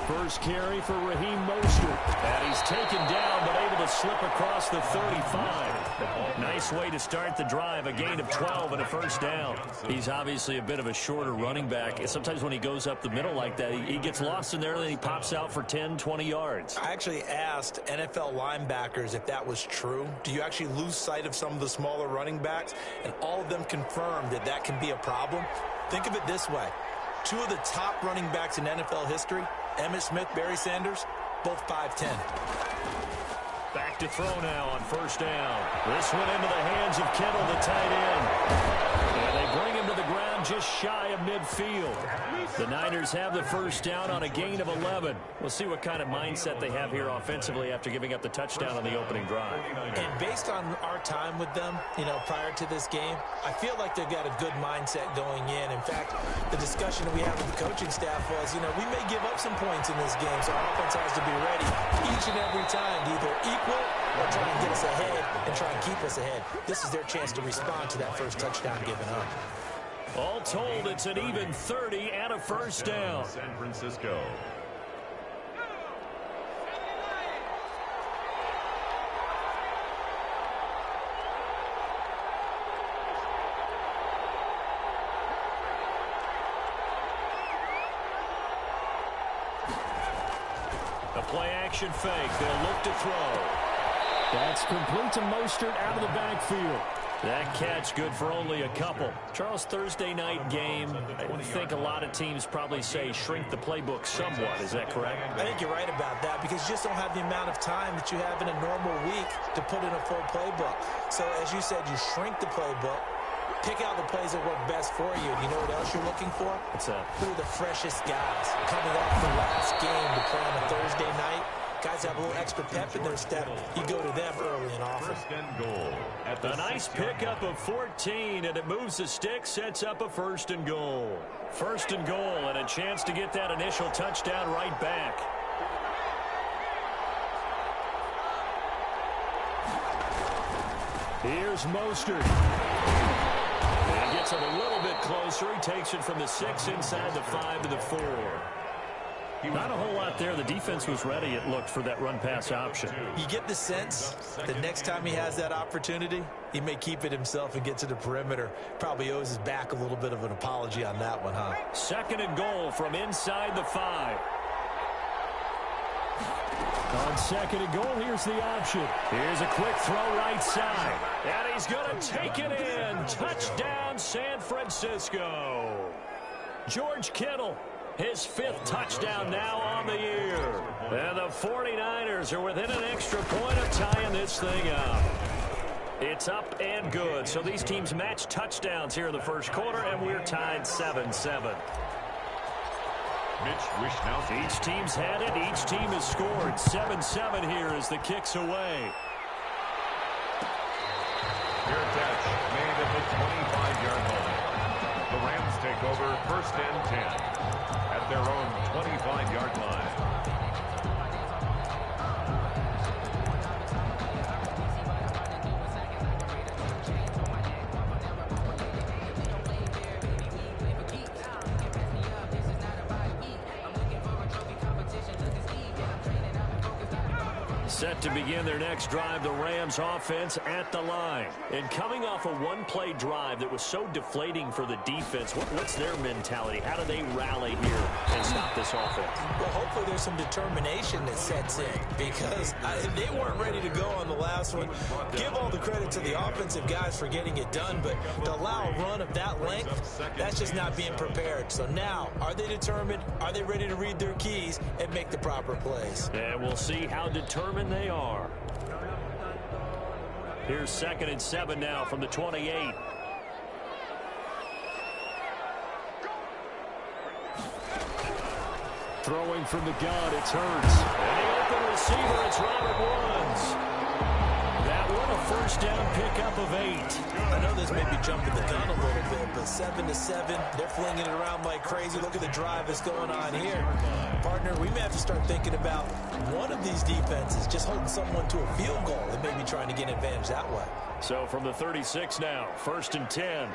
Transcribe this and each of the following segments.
First carry for Raheem Mostert. And he's taken down, but able to slip across the 35. Nice way to start the drive. A gain of 12 and a first down. He's obviously a bit of a shorter running back. Sometimes when he goes up the middle like that, he gets lost in there, and then he pops out for 10, 20 yards. I actually asked NFL linebackers if that was true. Do you actually lose sight of some of the smaller running backs? And all of them confirmed that that can be a problem. Think of it this way. Two of the top running backs in NFL history, Emmitt Smith, Barry Sanders, both 5'10". Back to throw now on first down. This one into the hands of Kittle, the tight end. And they bring him to the ground just shy of midfield. The Niners have the first down on a gain of 11. We'll see what kind of mindset they have here offensively after giving up the touchdown on the opening drive. And based on our time with them, prior to this game, I feel like they've got a good mindset going in. In fact, the discussion that we had with the coaching staff was, we may give up some points in this game, so our offense has to be ready each and every time to either equal or try and get us ahead and try and keep us ahead. This is their chance to respond to that first touchdown given up. All told, it's an even 30 and a first down. San Francisco. A play-action fake. They'll look to throw. That's complete to Mostert out of the backfield. That catch good for only a couple. Charles, Thursday night game, I think a lot of teams probably say shrink the playbook somewhat. Is that correct? I think you're right about that because you just don't have the amount of time that you have in a normal week to put in a full playbook. So, as you said, you shrink the playbook, pick out the plays that work best for you. You know what else you're looking for? What's that? Who are the freshest guys coming off the last game to play on a Thursday night? Guys have a little extra pep in their step. You go to them early and often. First and goal. A nice pickup of 14, and it moves the stick, sets up a first and goal. First and goal, and a chance to get that initial touchdown right back. Here's Mostert. And he gets it a little bit closer. He takes it from the 6 inside the 5 to the 4. Not a whole lot there. The defense was ready, it looked, for that run-pass option. You get the sense that next time he has that opportunity, he may keep it himself and get to the perimeter. Probably owes his back a little bit of an apology on that one, huh? Second and goal from inside the 5. On second and goal, here's the option. Here's a quick throw right side. And he's going to take it in. Touchdown, San Francisco. George Kittle. His 5th touchdown now on the year. And the 49ers are within an extra point of tying this thing up. It's up and good. So these teams match touchdowns here in the first quarter, and we're tied 7-7. Mitch Wishnowsky. Each team's had it. Each team has scored. 7-7 here as the kick's away. Fair catch made at the 25-yard line. The Rams take over first and 10. At their own 25-yard line. Set to begin their next drive, the Rams offense at the line. And coming off a one-play drive that was so deflating for the defense, what's their mentality? How do they rally here and stop this offense? Well, hopefully there's some determination that sets in because they weren't ready to go on the last one. Give all the credit to the offensive guys for getting it done, but to allow a run of that length, that's just not being prepared. So now, are they determined? Are they ready to read their keys and make the proper plays? And we'll see how determined they are. Here's 2nd and 7 now from the 28. Throwing from the gun, it's Hurts. And the open receiver, it's Robert Woods. That one a first down pickup of 8. I know this may be jumping the gun a little bit, but 7-7, they're flinging it around like crazy. Look at the drive that's going on here. Partner, we may have to start thinking about one of these defenses just holding someone to a field goal and maybe trying to get an advantage that way. So from the 36 now, 1st and 10.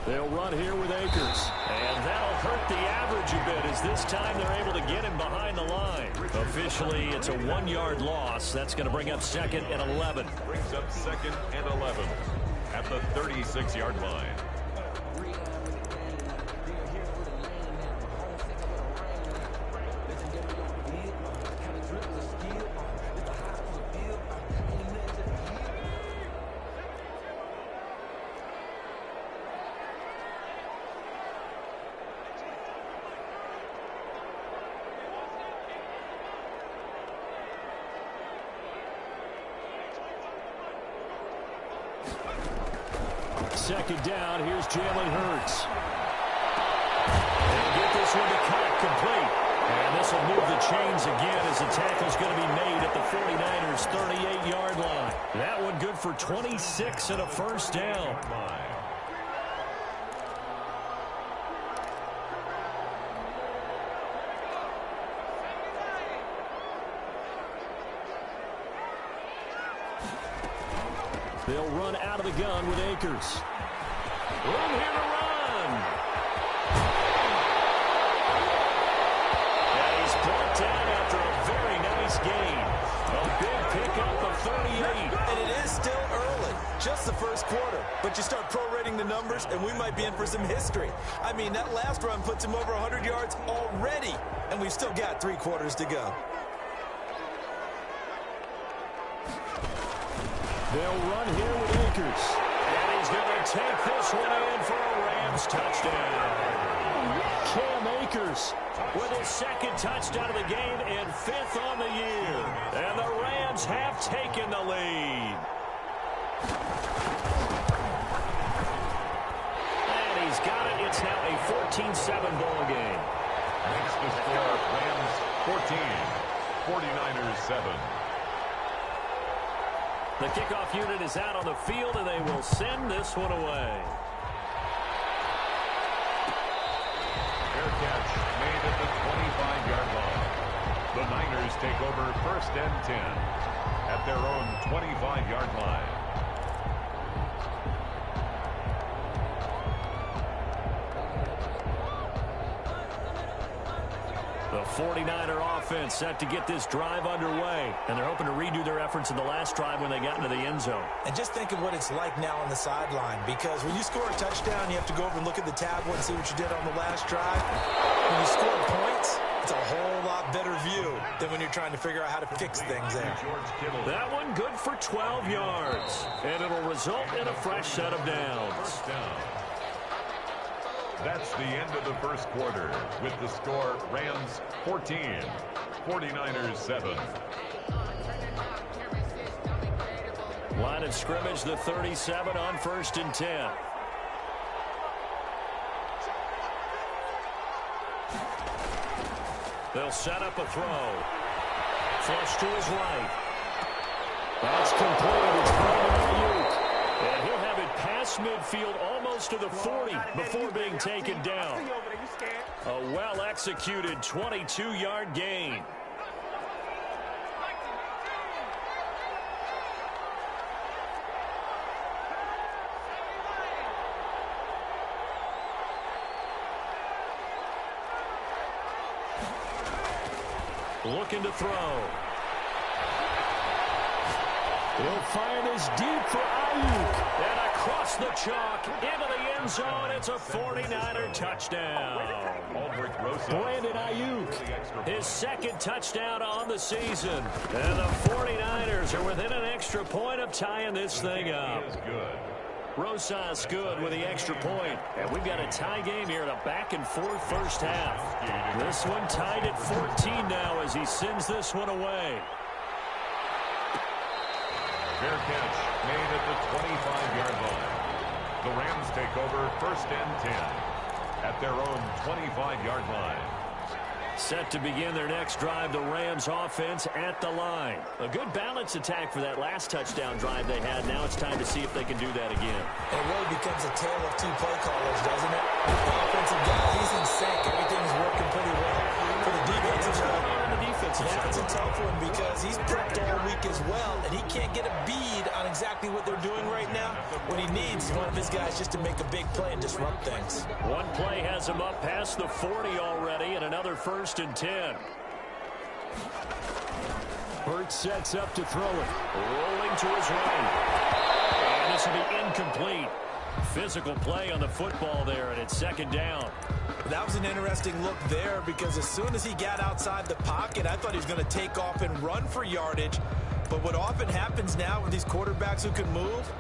They'll run here with Akers. And that'll hurt the average a bit as this time they're able to get him behind the line. Officially, it's a 1-yard loss. That's going to bring up 2nd and 11. Brings up 2nd and 11 at the 36-yard line. Second down, here's Jalen Hurts. They'll get this one to cut complete. And this will move the chains again as the tackle's going to be made at the 49ers' 38-yard line. That one good for 26 and a first down. They'll run out of the gun with Akers. Room here to run. And he's brought down after a very nice gain. A big pickup of 38. And it is still early, just the first quarter. But you start prorating the numbers, and we might be in for some history. I mean, that last run puts him over 100 yards already, and we've still got 3 quarters to go. They'll run here with Akers. And he's going to take this one in for a Rams touchdown. Cam Akers with his 2nd touchdown of the game and 5th on the year. And the Rams have taken the lead. And he's got it. It's now a 14-7 ball game. Makes the score Rams 14, 49ers 7. The kickoff unit is out on the field, and they will send this one away. Fair catch made at the 25-yard line. The Niners take over 1st and 10 at their own 25-yard line. The 49er offense set to get this drive underway, and they're hoping to redo their efforts in the last drive when they got into the end zone. And just think of what it's like now on the sideline, because when you score a touchdown, you have to go over and look at the tablet and see what you did on the last drive. When you score points, it's a whole lot better view than when you're trying to figure out how to fix things there. That one good for 12 yards, and it'll result in a fresh set of downs. That's the end of the first quarter with the score Rams 14, 49ers 7. Line of scrimmage, the 37 on 1st and 10. They'll set up a throw. Flush to his right. That's complete. It's Brandon Ayuk. And he'll have it past midfield almost to the 40 before being taken down. A well-executed 22-yard gain. Looking to throw. He'll fire this deep for Ayuk. And across the chalk into the end zone. It's a 49er touchdown. Brandon Ayuk, his 2nd touchdown on the season. And the 49ers are within an extra point of tying this thing up. Rosas good with the extra point. And we've got a tie game here in a back-and-forth first half. This one tied at 14 now as he sends this one away. Fair catch made at the 25-yard line. The Rams take over 1st and 10 at their own 25-yard line. Set to begin their next drive, the Rams offense at the line. A good balance attack for that last touchdown drive they had. Now it's time to see if they can do that again. It really becomes a tale of 2 play callers, doesn't it? The offensive guy, he's in sync. Everything's working pretty well. For the defensive side, It's a tough it's a tough one because he's prepped all week week as well, and he can't get a bead on exactly what they're doing right now. What he needs is one of his guys just to make a big play and disrupt things. One play has him up past the 40 already, and another 1st and 10. Hurts sets up to throw it. Rolling to his right. And this will be incomplete. Physical play on the football there, and it's 2nd down. That was an interesting look there because as soon as he got outside the pocket, I thought he was going to take off and run for yardage. But what often happens now with these quarterbacks who can move,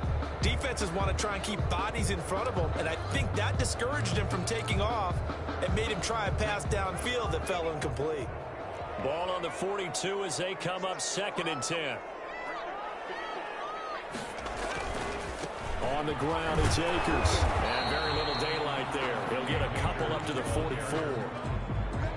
defenses want to try and keep bodies in front of them, and I think that discouraged him from taking off and made him try a pass downfield that fell incomplete. Ball on the 42 as they come up 2nd and 10. On the ground, it's Akers. And very little daylight there. He'll get a couple up to the 44.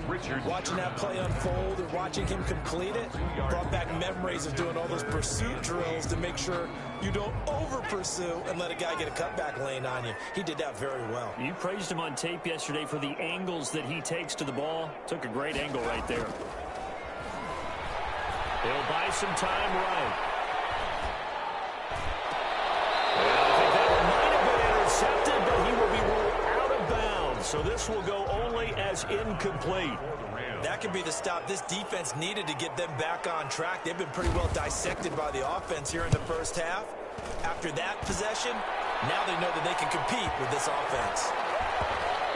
Richard. Watching that play unfold and watching him complete it brought back memories of doing all those pursuit drills to make sure you don't over-pursue and let a guy get a cutback lane on you. He did that very well. You praised him on tape yesterday for the angles that he takes to the ball. Took a great angle right there. He'll buy some time right. I think that might have been intercepted, but he will be ruled out of bounds. So this will go only as incomplete. That could be the stop this defense needed to get them back on track. They've been pretty well dissected by the offense here in the first half. After that possession, now they know that they can compete with this offense.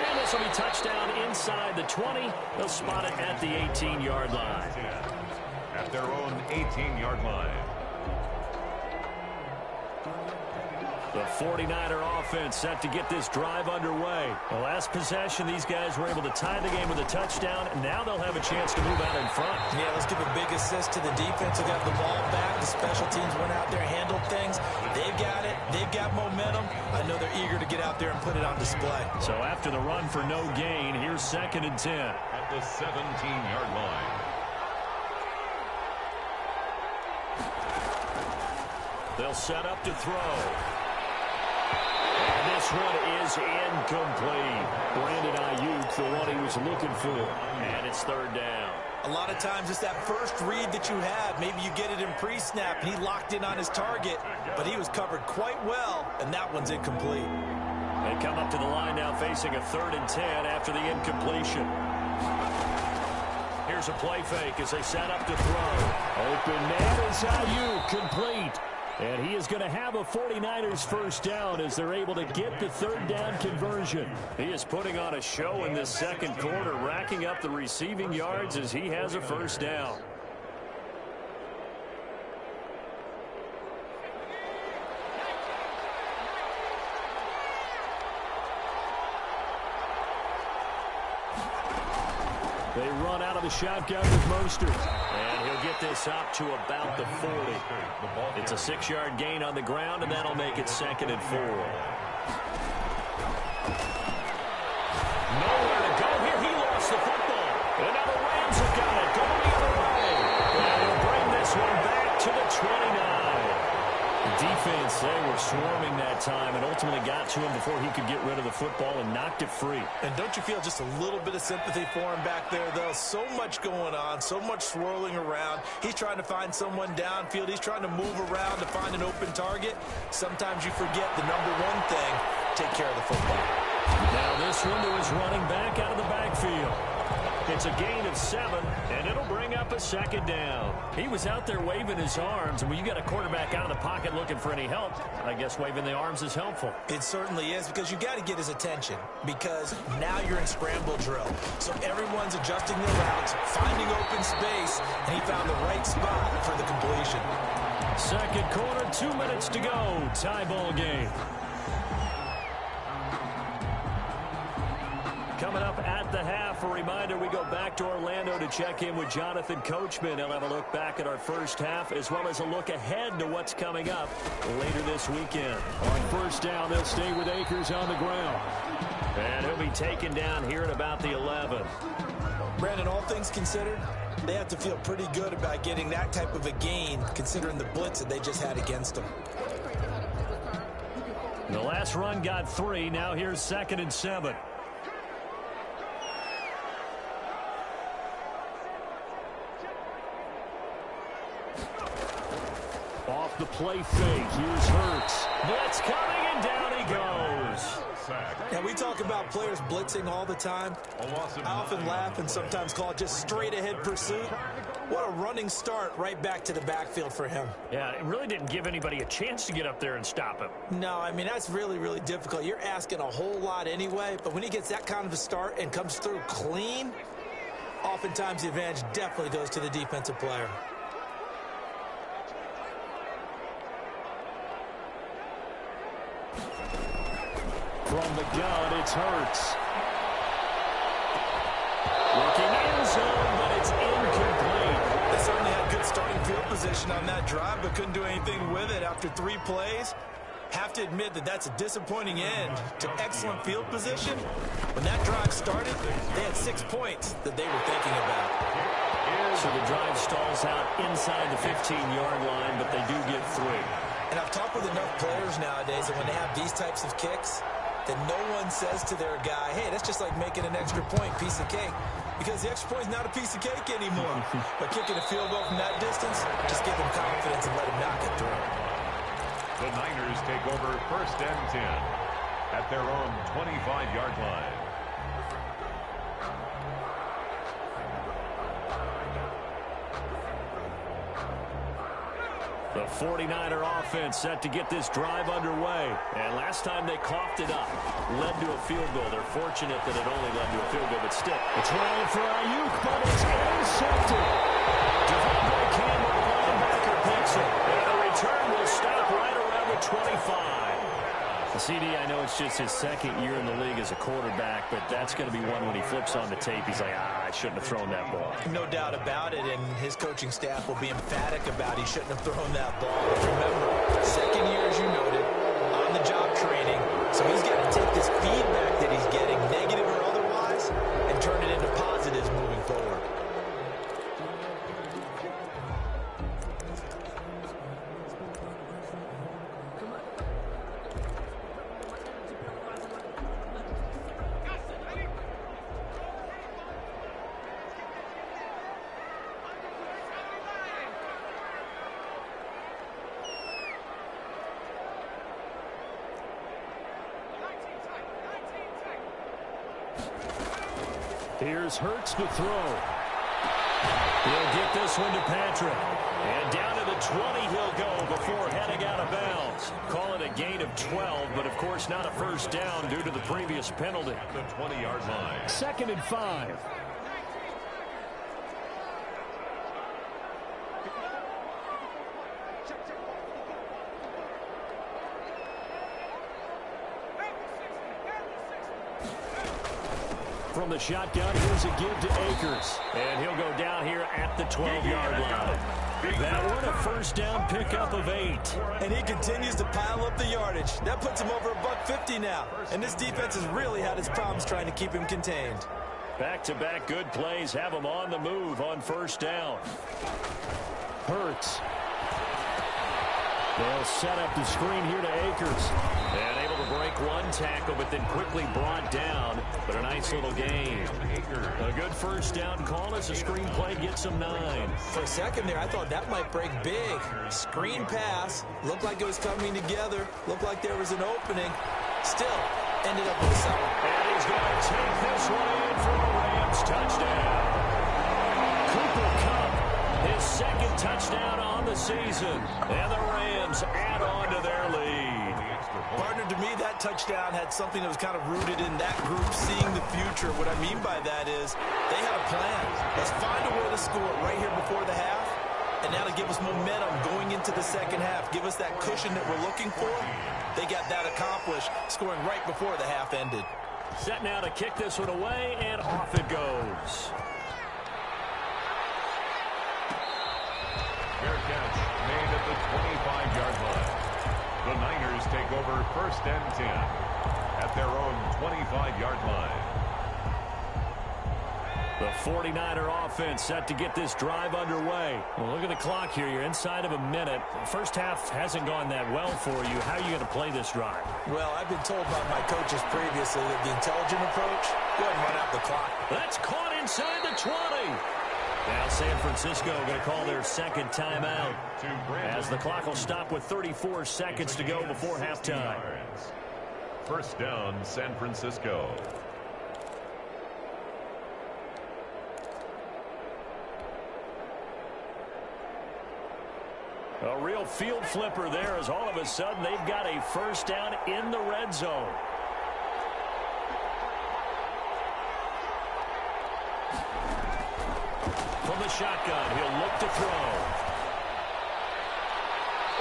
And this will be touchdown inside the 20. They'll spot it at the 18-yard line. At their own 18-yard line. The 49er offense set to get this drive underway. The last possession, these guys were able to tie the game with a touchdown, and now they'll have a chance to move out in front. Yeah, let's give a big assist to the defense who got the ball back. The special teams went out there, handled things. They've got it. They've got momentum. I know they're eager to get out there and put it on display. So after the run for no gain, here's 2nd and 10. At the 17-yard line. They'll set up to throw. And this one is incomplete. Brandon Ayuk, the one he was looking for. And it's 3rd down. A lot of times it's that first read that you have. Maybe you get it in pre-snap, and he locked in on his target, but he was covered quite well, and that one's incomplete. They come up to the line now facing a 3rd and 10 after the incompletion. Here's a play fake as they set up to throw. Open man is Ayuk, complete. And he is going to have a 49ers first down as they're able to get the 3rd down conversion. He is putting on a show in this second quarter, racking up the receiving yards as he has a first down. They run out of the shotgun with Mostert. And he'll get this up to about the 40. It's a 6-yard gain on the ground, and that'll make it 2nd and 4. Nowhere to go here. He lost the football. And now the Rams have got it. Going the other way. And he'll bring this one back to the 29. The defense, they were swarming that time and ultimately got to him before he could get rid of the football and knocked it free. And don't you feel just a little bit of sympathy for him back there, though? So much going on, so much swirling around. He's trying to find someone downfield. He's trying to move around to find an open target. Sometimes you forget the number one thing, take care of the football. Now this one to his running back out of the backfield. It's a gain of 7, and it'll bring up a 2nd down. He was out there waving his arms, and when you got a quarterback out of the pocket looking for any help, I guess waving the arms is helpful. It certainly is, because you got to get his attention, because now you're in scramble drill. So everyone's adjusting their routes, finding open space, and he found the right spot for the completion. Second quarter, 2 minutes to go. Tie ball game. Coming up at the half, a reminder, we go back to Orlando to check in with Jonathan Coachman. He'll have a look back at our first half, as well as a look ahead to what's coming up later this weekend. On first down, they'll stay with Akers on the ground. And he'll be taken down here at about the 11. Brandon, all things considered, they have to feel pretty good about getting that type of a gain, considering the blitz that they just had against them. The last run got 3. Now here's 2nd and 7. play fake. Here's Hurts. Blitz coming, and down he goes. Yeah, we talk about players blitzing all the time. I often laugh and sometimes call it just straight-ahead pursuit. What a running start right back to the backfield for him. Yeah, it really didn't give anybody a chance to get up there and stop him. No, I mean, that's really, really difficult. You're asking a whole lot anyway, but when he gets that kind of a start and comes through clean, oftentimes the advantage definitely goes to the defensive player. From the gun, it's Hurts. Looking end zone, but it's incomplete. They certainly had good starting field position on that drive, but couldn't do anything with it after 3 plays. Have to admit that that's a disappointing end to excellent field position. When that drive started, they had 6 points that they were thinking about. So the drive stalls out inside the 15-yard line, but they do get 3. And I've talked with enough players nowadays that when they have these types of kicks, that no one says to their guy, hey, that's just like making an extra point, piece of cake. Because the extra point is not a piece of cake anymore. But kicking a field goal from that distance, just give them confidence and let them knock it through. The Niners take over 1st and 10 at their own 25-yard line. The 49er offense set to get this drive underway. And last time they coughed it up, led to a field goal. They're fortunate that it only led to a field goal, but still. It's rolling for Ayuk, but it's intercepted. Devontae Campbell, the linebacker, picks it. And the return will stop right around the 25. CD, I know it's just his 2nd year in the league as a quarterback, but that's going to be one when he flips on the tape. He's like, I shouldn't have thrown that ball. No doubt about it, and his coaching staff will be emphatic about he shouldn't have thrown that ball. But remember, 2nd year, as you noted, on-the-job training, so he's got to take this feedback that he's getting, negative or otherwise, and turn it into positives moving forward. Here's Hurts to throw. He'll get this one to Patrick. And down to the 20 he'll go before heading out of bounds. Call it a gain of 12, but of course not a first down due to the previous penalty. The 20-yard line. 2nd and 5. From the shotgun, here's a give to Akers. And he'll go down here at the 12-yard line. That one, a first down pickup of 8. And he continues to pile up the yardage. That puts him over $150 now. And this defense has really had its problems trying to keep him contained. Back-to-back good plays have him on the move on first down. Hurts. They'll set up the screen here to Akers. And able to break one tackle, but then quickly brought down. But a nice little gain. A good first down call as the screen play gets him 9. For a second there, I thought that might break big. Screen pass. Looked like it was coming together. Looked like there was an opening. Still, ended up with a sack. And he's going to take this one in for the Rams. Touchdown. Cooper Kupp, his 2nd touchdown on the season. And the Rams add on to their lead. Partner, to me, that touchdown had something that was kind of rooted in that group seeing the future. What I mean by that is they had a plan. Let's find a way to score right here before the half. And now to give us momentum going into the 2nd half, give us that cushion that we're looking for. They got that accomplished, scoring right before the half ended. Set now to kick this one away, and off it goes. Fair catch made at the 25-yard line. The Niners take over 1st and 10 at their own 25-yard line. The 49er offense set to get this drive underway. Well, look at the clock here. You're inside of a minute. First half hasn't gone that well for you. How are you going to play this drive? Well, I've been told by my coaches previously that the intelligent approach, go ahead and run out the clock. That's caught inside the 20. Now San Francisco going to call their second timeout as the clock will stop with 34 seconds to go before halftime. First down, San Francisco. A real field flipper there as all of a sudden they've got a first down in the red zone. From the shotgun, he'll look to throw.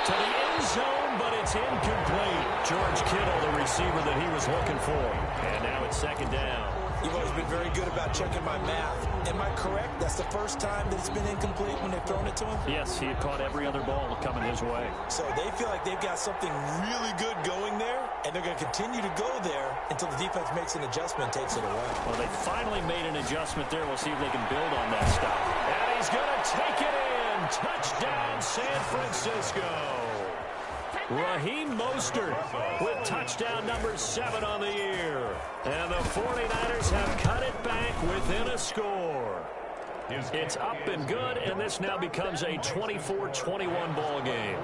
To the end zone, but it's incomplete. George Kittle, the receiver that he was looking for. And now it's second down. You've always been very good about checking my math. Am I correct? That's the first time that it's been incomplete when they've thrown it to him? Yes, he had caught every other ball coming his way. So they feel like they've got something really good going there, and they're going to continue to go there until the defense makes an adjustment and takes it away. Well, they finally made an adjustment there. We'll see if they can build on that stuff. And he's going to take it in. Touchdown, San Francisco. Raheem Mostert with touchdown number 7 on the year. And the 49ers have cut it back within a score. It's up and good, and this now becomes a 24-21 ball game.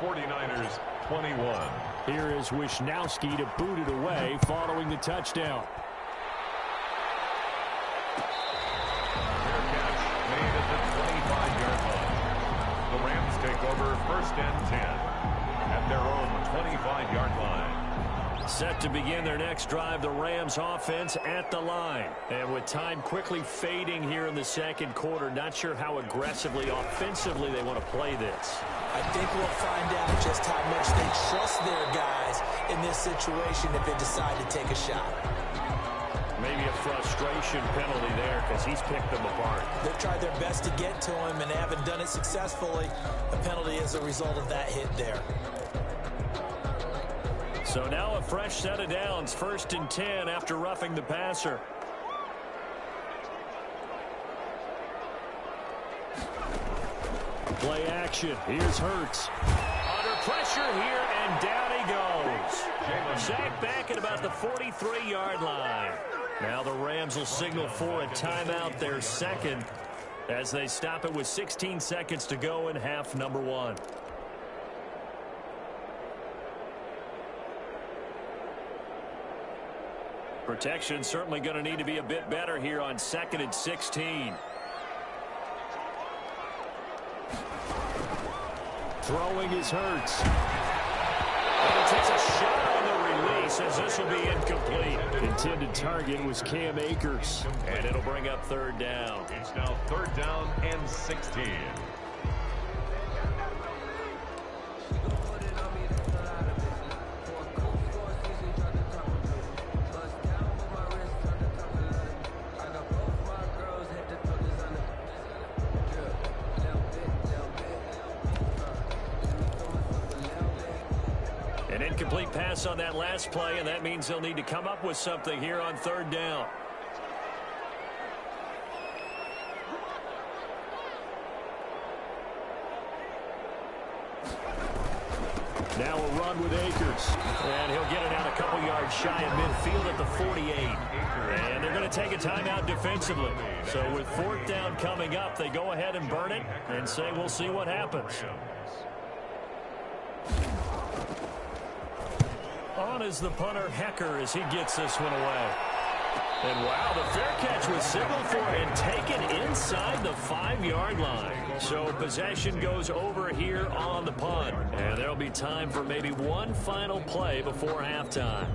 49ers 21. Here is Wisnowski to boot it away following the touchdown. Fair catch made at the 25-yard line. The Rams take over first and 10. At their own 25-yard line. Set to begin their next drive, the Rams offense at the line. And with time quickly fading here in the second quarter, not sure how aggressively, offensively they want to play this. I think we'll find out just how much they trust their guys in this situation if they decide to take a shot. Maybe a frustration penalty there because he's picked them apart. They've tried their best to get to him and haven't done it successfully. A penalty as a result of that hit there. So now a fresh set of downs, first and 10 after roughing the passer. Play action. Here's Hurts. Under pressure here, and down he goes. Sacked back at about the 43-yard line. Now the Rams will signal for a timeout, their second, as they stop it with 16 seconds to go in half number 1. Protection certainly going to need to be a bit better here on 2nd and 16. Throwing is Hurts. And he takes a shot on the release as this will be incomplete. Intended target was Cam Akers. And it'll bring up third down. It's now third down and 16. An incomplete pass on that last play, and that means they'll need to come up with something here on third down. Now a run with Akers. And he'll get it out a couple yards shy of midfield at the 48. And they're going to take a timeout defensively. So with fourth down coming up, they go ahead and burn it and say we'll see what happens. On is the punter, Hecker, as he gets this one away. And wow, the fair catch was signaled for and taken inside the 5-yard line. So possession goes over here on the punt. And there'll be time for maybe one final play before halftime.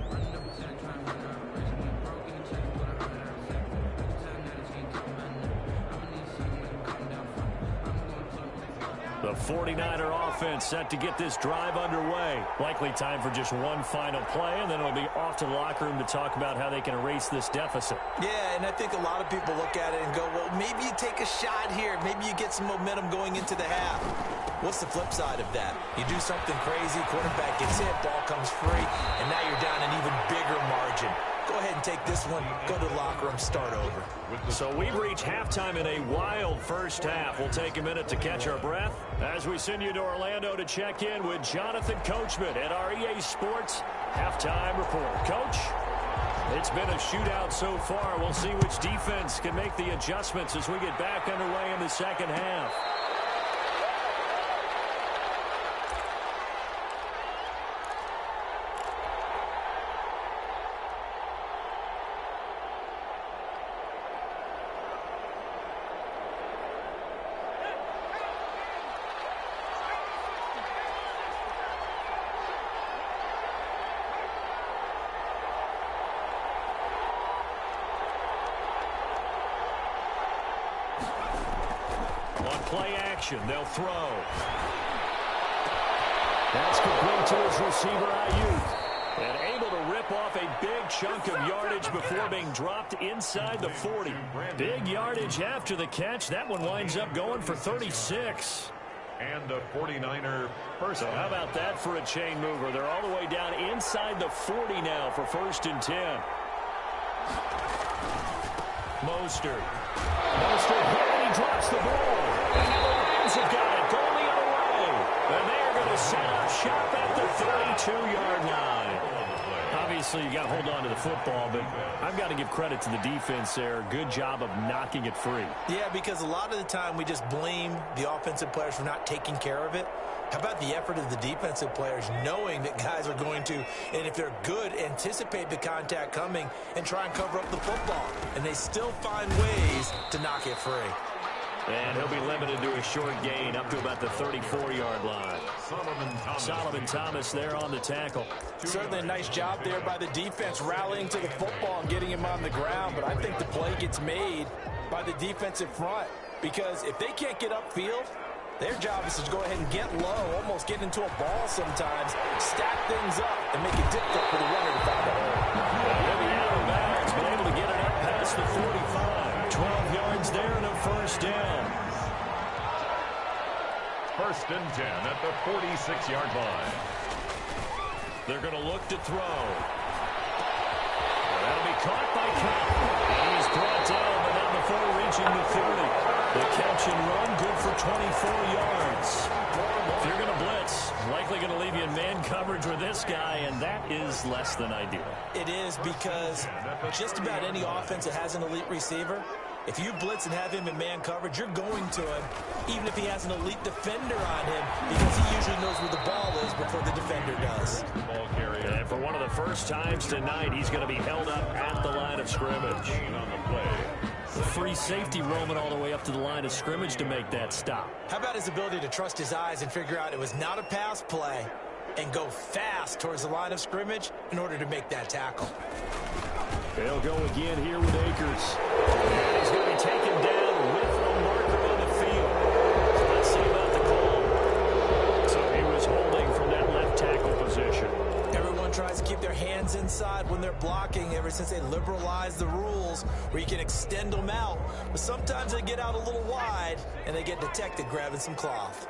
The 49er offense set to get this drive underway. Likely time for just one final play, and then it'll be off to the locker room to talk about how they can erase this deficit. Yeah, and I think a lot of people look at it and go, well, maybe you take a shot here. Maybe you get some momentum going into the half. What's the flip side of that? You do something crazy, quarterback gets hit, ball comes free, and now you're down an even bigger margin. Go ahead and take this one, go to the locker room, start over. So we've reached halftime in a wild first half. We'll take a minute to catch our breath as we send you to Orlando to check in with Jonathan Coachman at our EA Sports Halftime Report. Coach? It's been a shootout so far. We'll see which defense can make the adjustments as we get back underway in the second half. On play action, they'll throw. That's complete to his receiver, Ayuk. And able to rip off a big chunk of yardage before being dropped inside the 40. Big yardage after the catch. That one winds up going for 36. And a 49er first. So how about that for a chain mover? They're all the way down inside the 40 now for 1st and 10. Mostert hit, and he drops the ball. And now the Lions have got it, going the other way. And they're going to set up shop at the 32-yard line. Obviously, you got to hold on to the football, but I've got to give credit to the defense there. Good job of knocking it free. Yeah, because a lot of the time we just blame the offensive players for not taking care of it. How about the effort of the defensive players knowing that guys are going to, and if they're good, anticipate the contact coming and try and cover up the football. And they still find ways to knock it free. And he'll be limited to a short gain up to about the 34-yard line. Solomon Thomas there on the tackle. Certainly a nice job there by the defense rallying to the football and getting him on the ground. But I think the play gets made by the defensive front because if they can't get upfield, their job is to go ahead and get low, almost get into a ball sometimes, stack things up, and make it difficult for the runner to find a hole. He'll be out of bounds, but able to get it up past the 45. 12 yards there and a first down. 1st and 10 at the 46-yard line. They're going to look to throw. That'll be caught by Cup. And he's brought down, but not before reaching the 30. The catch and run, good for 24 yards. If you're going to blitz, likely going to leave you in man coverage with this guy, and that is less than ideal. It is because just about any offense that has an elite receiver, if you blitz and have him in man coverage, you're going to him, even if he has an elite defender on him, because he usually knows where the ball is before the defender does. And for one of the first times tonight, he's going to be held up at the line of scrimmage. On the play. Free safety roaming all the way up to the line of scrimmage to make that stop. How about his ability to trust his eyes and figure out it was not a pass play and go fast towards the line of scrimmage in order to make that tackle? They'll go again here with Akers. And he's going to be taken down with a marker on the field. So let's see about the call. So he was holding from that left tackle position. Everyone tries to keep their hands inside when they're blocking ever since they liberalized the rules where you can extend them out. But sometimes they get out a little wide and they get detected grabbing some cloth.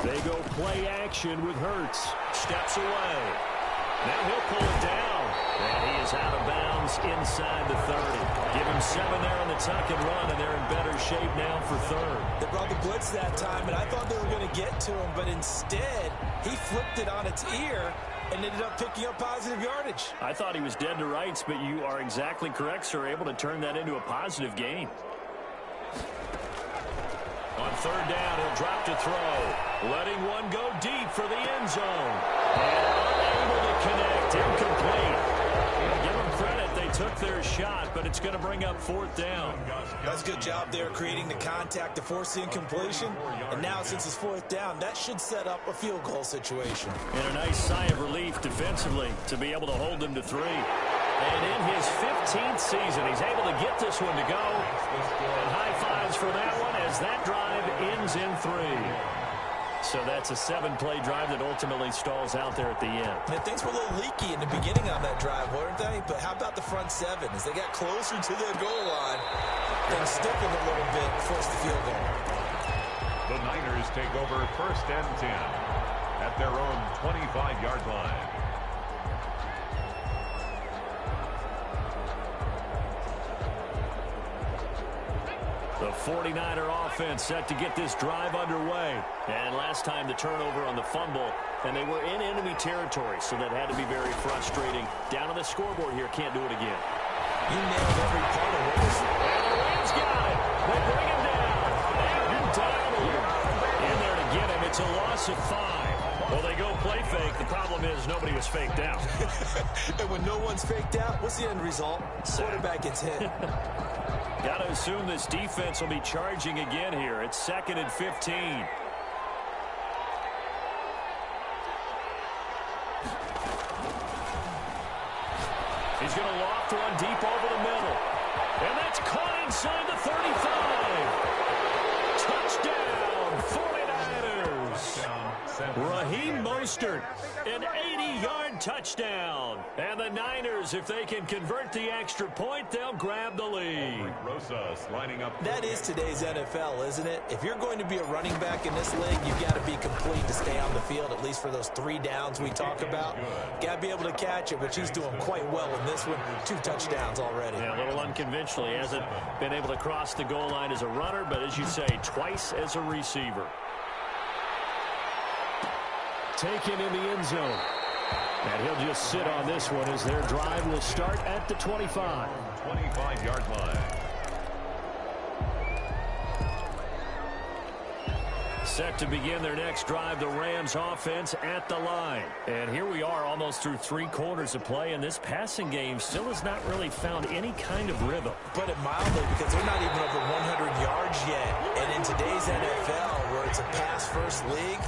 They go play action with Hurts. Steps away. Now he'll pull it down. And he is out of bounds inside the 30. Give him 7 there on the tuck and run, and they're in better shape now for 3rd. They brought the blitz that time, and I thought they were going to get to him, but instead, he flipped it on its ear and ended up picking up positive yardage. I thought he was dead to rights, but you are exactly correct, sir. Able to turn that into a positive gain. On 3rd down, he'll drop to throw. Letting one go deep for the end zone. And unable to connect. Incomplete. Give them credit. They took their shot, but it's going to bring up 4th down. That's a good job there creating the contact to force the incompletion. And now since it's 4th down, that should set up a field goal situation. And a nice sigh of relief defensively to be able to hold them to 3. And in his 15th season, he's able to get this one to go. And high fives for that one as that drive ends in 3. So that's a 7-play drive that ultimately stalls out there at the end. And things were a little leaky in the beginning on that drive, weren't they? But how about the front 7? As they got closer to their goal line, things stiffened a little bit, forced the field goal. The Niners take over 1st and 10 at their own 25-yard line. The 49er offense set to get this drive underway. And last time the turnover on the fumble, and they were in enemy territory, so that had to be very frustrating. Down on the scoreboard here, can't do it again. You nailed every part of what was... And the Rams got it. They bring him down. And Donald in there to get him. It's a loss of 5. Well, they go play fake. The problem is nobody was faked out. And when no one's faked out, what's the end result? Quarterback gets hit. Got to assume this defense will be charging again here. It's 2nd and 15. He's going to loft one deep over the middle. And that's caught inside the 35. Touchdown, 49ers. Raheem Mostert, an 80-yard touchdown. And the Niners, if they can convert the extra point, they'll grab the lead. Rosas lining up. That is today's NFL, isn't it? If you're going to be a running back in this league, you've got to be complete to stay on the field, at least for those 3 downs we talk about. Got to be able to catch it, which he's doing quite well in this one. 2 touchdowns already. Yeah, a little unconventional. He hasn't been able to cross the goal line as a runner, but as you say, twice as a receiver. Taken in the end zone. And he'll just sit on this one as their drive will start at the 25. 25-yard line. Set to begin their next drive, the Rams offense at the line. And here we are almost through 3 quarters of play, and this passing game still has not really found any kind of rhythm. Put it mildly, because they're not even over 100 yards yet. And in today's NFL, where it's a pass-first league,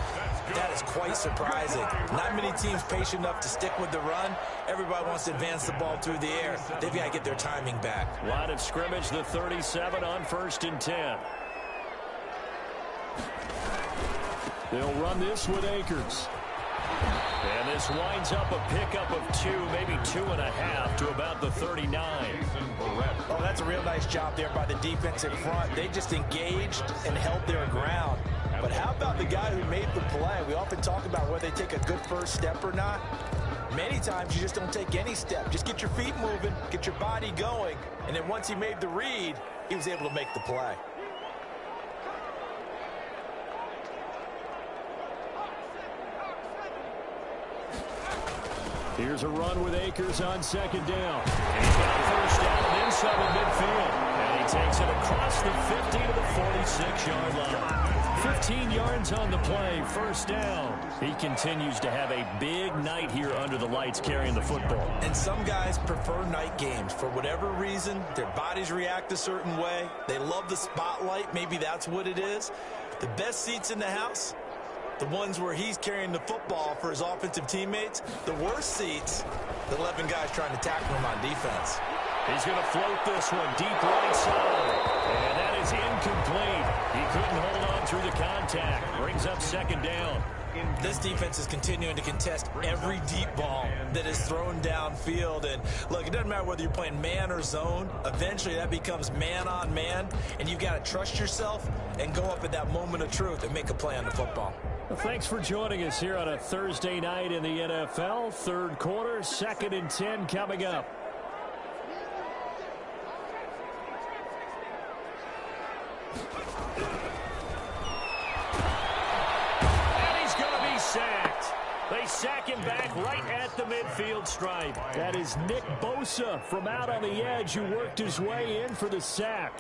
that is quite surprising. Not many teams patient enough to stick with the run. Everybody wants to advance the ball through the air. They've got to get their timing back. Line of scrimmage, the 37 on 1st and 10. They'll run this with Akers. And this winds up a pickup of 2, maybe 2.5 to about the 39. Oh, that's a real nice job there by the defensive front. They just engaged and held their ground. But how about the guy who made the play? We often talk about whether they take a good first step or not. Many times you just don't take any step. Just get your feet moving, get your body going, and then once he made the read, he was able to make the play. Here's a run with Akers on 2nd down. And he's got 1st down and inside the midfield. And he takes it across the 50 to the 46-yard line. 15 yards on the play, 1st down. He continues to have a big night here under the lights carrying the football. And some guys prefer night games. For whatever reason, their bodies react a certain way. They love the spotlight. Maybe that's what it is. The best seats in the house, the ones where he's carrying the football for his offensive teammates. The worst seats, the 11 guys trying to tackle him on defense. He's going to float this one deep right side. And that is incomplete. He couldn't hold on through the contact. Brings up 2nd down. This defense is continuing to contest every deep ball that is thrown downfield. And look, it doesn't matter whether you're playing man or zone. Eventually that becomes man on man. And you've got to trust yourself and go up at that moment of truth and make a play on the football. Well, thanks for joining us here on a Thursday night in the NFL. 3rd quarter, 2nd and 10 coming up. And he's going to be sacked. They sack him back right at the midfield stripe. That is Nick Bosa from out on the edge who worked his way in for the sack.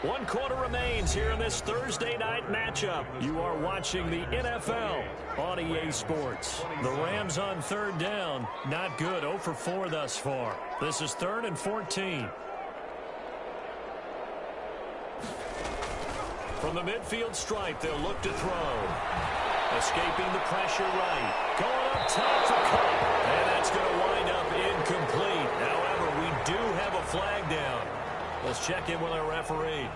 One quarter remains here in this Thursday night matchup. You are watching the NFL on EA Sports. The Rams on 3rd down. Not good. 0 for 4 thus far. This is 3rd and 14. From the midfield stripe, they'll look to throw. Escaping the pressure right. Going up top for Cup. And that's going to wind up incomplete. However, we do have a flag down. Let's check in with our referee.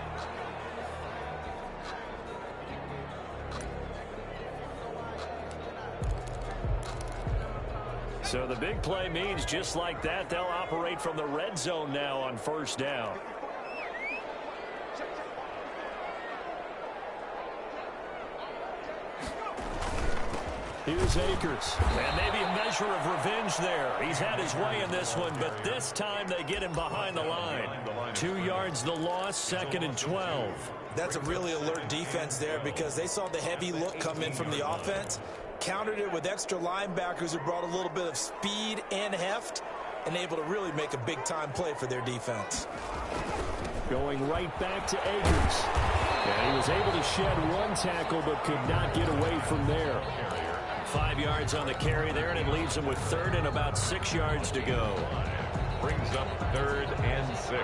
So the big play means just like that, they'll operate from the red zone now on 1st down. Here's Akers. And maybe a measure of revenge there. He's had his way in this one, but this time they get him behind the line. 2 yards the loss, 2nd and 12. That's a really alert defense there because they saw the heavy look come in from the offense, countered it with extra linebackers who brought a little bit of speed and heft, and able to really make a big-time play for their defense. Going right back to Akers. And he was able to shed 1 tackle but could not get away from there. 5 yards on the carry there, and it leaves him with 3rd and about 6 yards to go. Brings up 3rd and 6.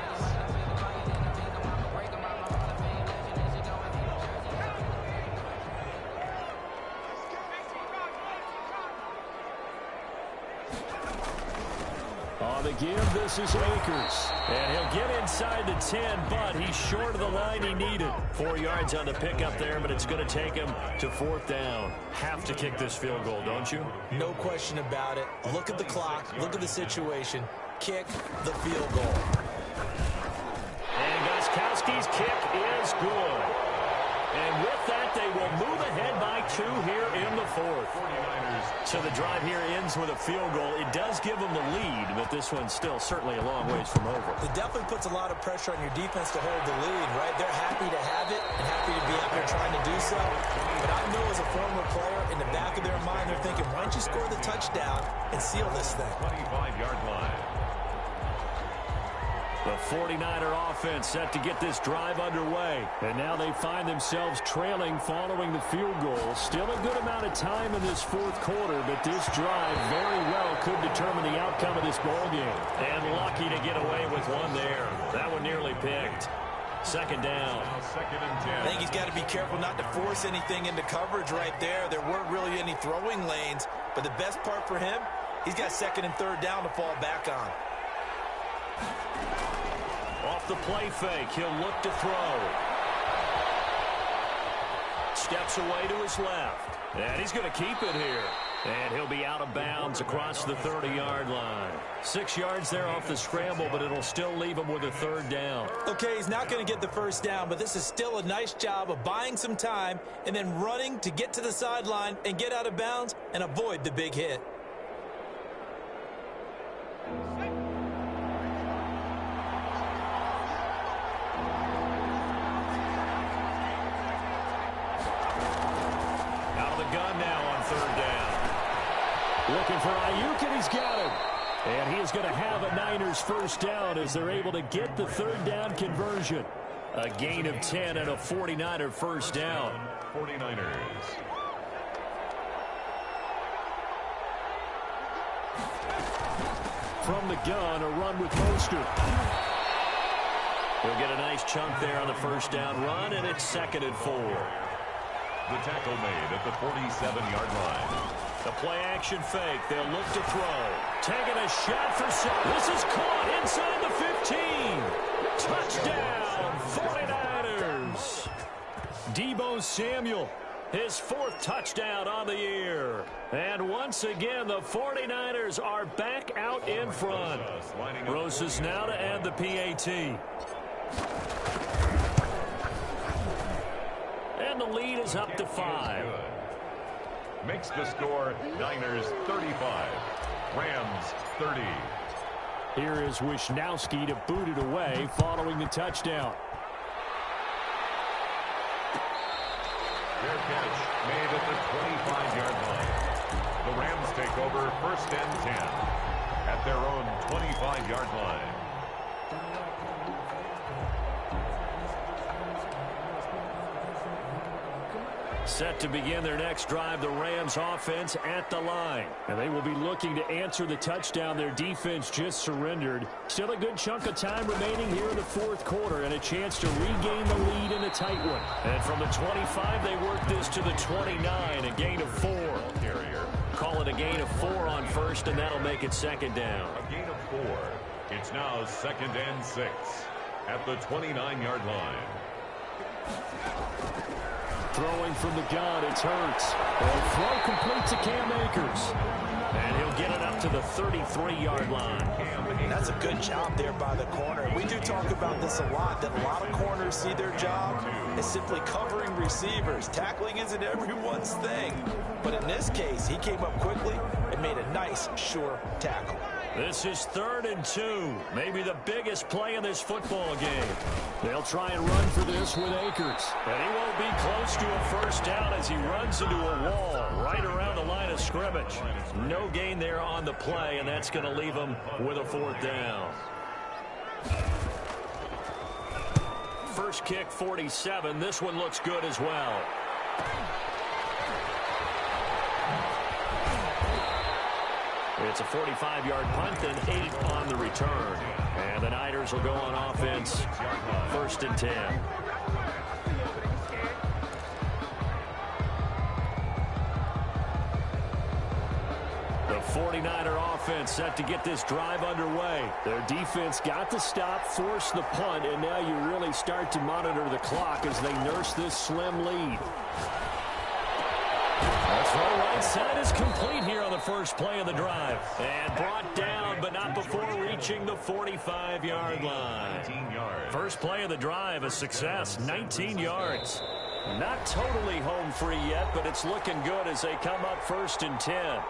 On the give, this is Akers. And he'll get inside the 10, but he's short of the line he needed. 4 yards on the pickup there, but it's going to take him to 4th down. Have to kick this field goal, don't you? No question about it. Look at the clock. Look at the situation. Kick the field goal. And Gostkowski's kick is good. And with that, they will move ahead by 2 here in the 4th. So the drive here ends with a field goal. It does give them the lead, but this one's still certainly a long ways from over. It definitely puts a lot of pressure on your defense to hold the lead, right? They're happy to have it and happy to be out there trying to do so. But I know as a former player, in the back of their mind, they're thinking, why don't you score the touchdown and seal this thing? 25-yard line. The 49er offense set to get this drive underway. And now they find themselves trailing following the field goal. Still a good amount of time in this 4th quarter, but this drive very well could determine the outcome of this ball game. And lucky to get away with one there. That one nearly picked. 2nd down. 2nd and 10. I think he's got to be careful not to force anything into coverage right there. There weren't really any throwing lanes, but the best part for him, he's got 2nd and 3rd down to fall back on. Off the play fake, he'll look to throw. Steps away to his left. And he's going to keep it here. And he'll be out of bounds across the 30-yard line. 6 yards there off the scramble, but it'll still leave him with a 3rd down. Okay, he's not going to get the 1st down, but this is still a nice job of buying some time and then running to get to the sideline and get out of bounds and avoid the big hit. Gun now on 3rd down. Looking for Ayuk, and he's got him. And he is going to have a Niners 1st down as they're able to get the 3rd down conversion. A gain of 10 and a 49er 1st down. 49ers. From the gun, a run with Mostert. He'll get a nice chunk there on the 1st down run, and it's 2nd and 4. The tackle made at the 47-yard line. The play action fake. They'll look to throw. Taking a shot for some. This is caught inside the 15. Touchdown, 49ers. Deebo Samuel, his 4th touchdown on the year. And once again, the 49ers are back out in front. Rosas now to add the PAT. And the lead is up to 5. Makes the score Niners 35, Rams 30. Here is Wisnowski to boot it away following the touchdown. Their catch made at the 25-yard line. The Rams take over 1st and 10 at their own 25-yard line. Set to begin their next drive, the Rams offense at the line. And they will be looking to answer the touchdown their defense just surrendered. Still a good chunk of time remaining here in the 4th quarter and a chance to regain the lead in a tight one. And from the 25, they work this to the 29, a gain of 4. Call it a gain of 4 on 1st, and that'll make it 2nd down. A gain of 4. It's now 2nd and 6 at the 29-yard line. Throwing from the gun, it's Hurts. The throw complete to Cam Akers. And he'll get it up to the 33-yard line. That's a good job there by the corner. We do talk about this a lot, that a lot of corners see their job is simply covering receivers. Tackling isn't everyone's thing. But in this case, he came up quickly and made a nice, sure tackle. This is 3rd and 2. Maybe the biggest play in this football game. They'll try and run for this with Akers. And he won't be close to a first down as he runs into a wall right around the line of scrimmage. No gain there on the play, and that's going to leave him with a 4th down. First kick, 47. This one looks good as well. It's a 45-yard punt and 8 on the return. And the Niners will go on offense, 1st and 10. The 49er offense set to get this drive underway. Their defense got the stop, forced the punt, and now you really start to monitor the clock as they nurse this slim lead. The throw right side is complete here on the first play of the drive. And brought down, but not before reaching the 45-yard line. First play of the drive, a success, 19 yards. Not totally home free yet, but it's looking good as they come up 1st and 10.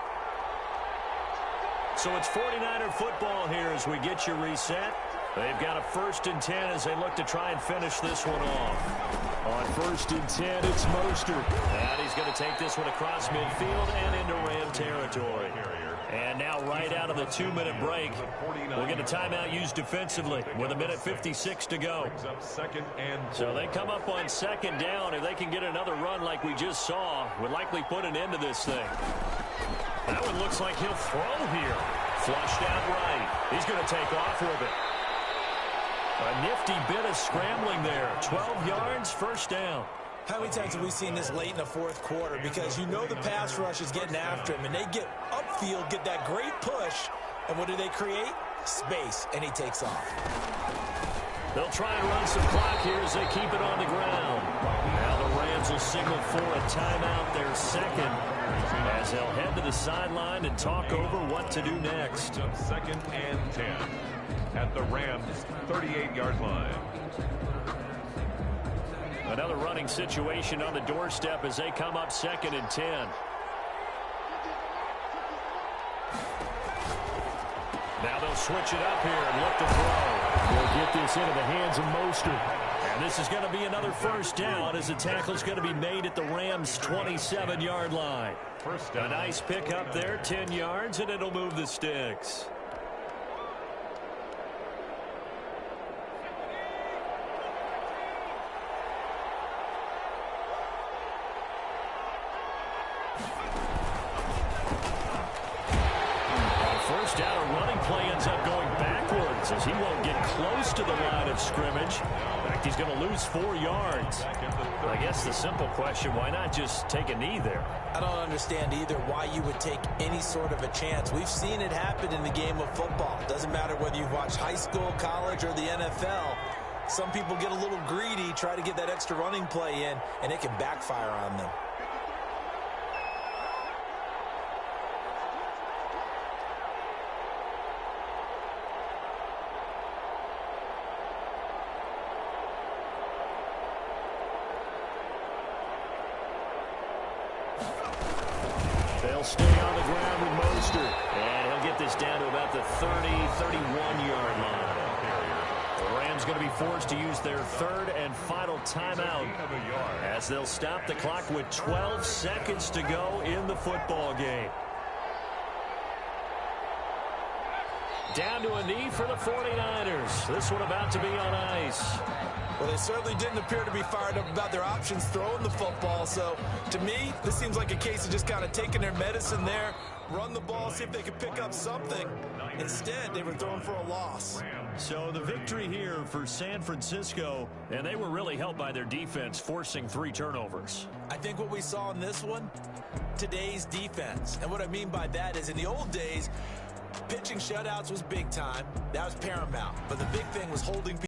So it's 49er football here as we get you reset. They've got a 1st and 10 as they look to try and finish this one off. On 1st and 10, it's Mostert. And he's going to take this one across midfield and into Ram territory. And now right out of the 2-minute break, we'll get a timeout used defensively with 1:56 to go. So they come up on 2nd down. If they can get another run like we just saw, would likely put an end to this thing. That one looks like he'll throw here. Flushed out right. He's going to take off with it. A nifty bit of scrambling there. 12 yards, 1st down. How many times have we seen this late in the 4th quarter? Because you know the pass rush is getting after him, and they get upfield, get that great push, and what do they create? Space, and he takes off. They'll try and run some clock here as they keep it on the ground. Now the Rams will signal for a timeout, their 2nd, as they'll head to the sideline and talk over what to do next. 2nd and 10 at the Rams' 38-yard line. Another running situation on the doorstep as they come up 2nd and 10. Now they'll switch it up here and look to throw. They'll get this into the hands of Mostert. And this is going to be another 1st down as the tackle's going to be made at the Rams' 27-yard line. A nice pick up there, 10 yards, and it'll move the sticks. First down, a running play ends up going backwards as he won't get close to the line of scrimmage. In fact, he's going to lose 4 yards. I guess the simple question, why not just take a knee there? I don't understand either why you would take any sort of a chance. We've seen it happen in the game of football. Doesn't matter whether you've watched high school, college, or the NFL. Some people get a little greedy, try to get that extra running play in, and it can backfire on them. They'll stay on the ground with Mostert. And he'll get this down to about the 31-yard line. The Rams going to be forced to use their 3rd and final timeout as they'll stop the clock with 12 seconds to go in the football game. Down to a knee for the 49ers. This one about to be on ice. Well, they certainly didn't appear to be fired up about their options throwing the football. So, to me, this seems like a case of just kind of taking their medicine there, run the ball, see if they could pick up something. Instead, they were throwing for a loss. So the victory here for San Francisco, and they were really helped by their defense, forcing 3 turnovers. I think what we saw in this one, today's defense. And what I mean by that is in the old days, pitching shutouts was big time. That was paramount. But the big thing was holding people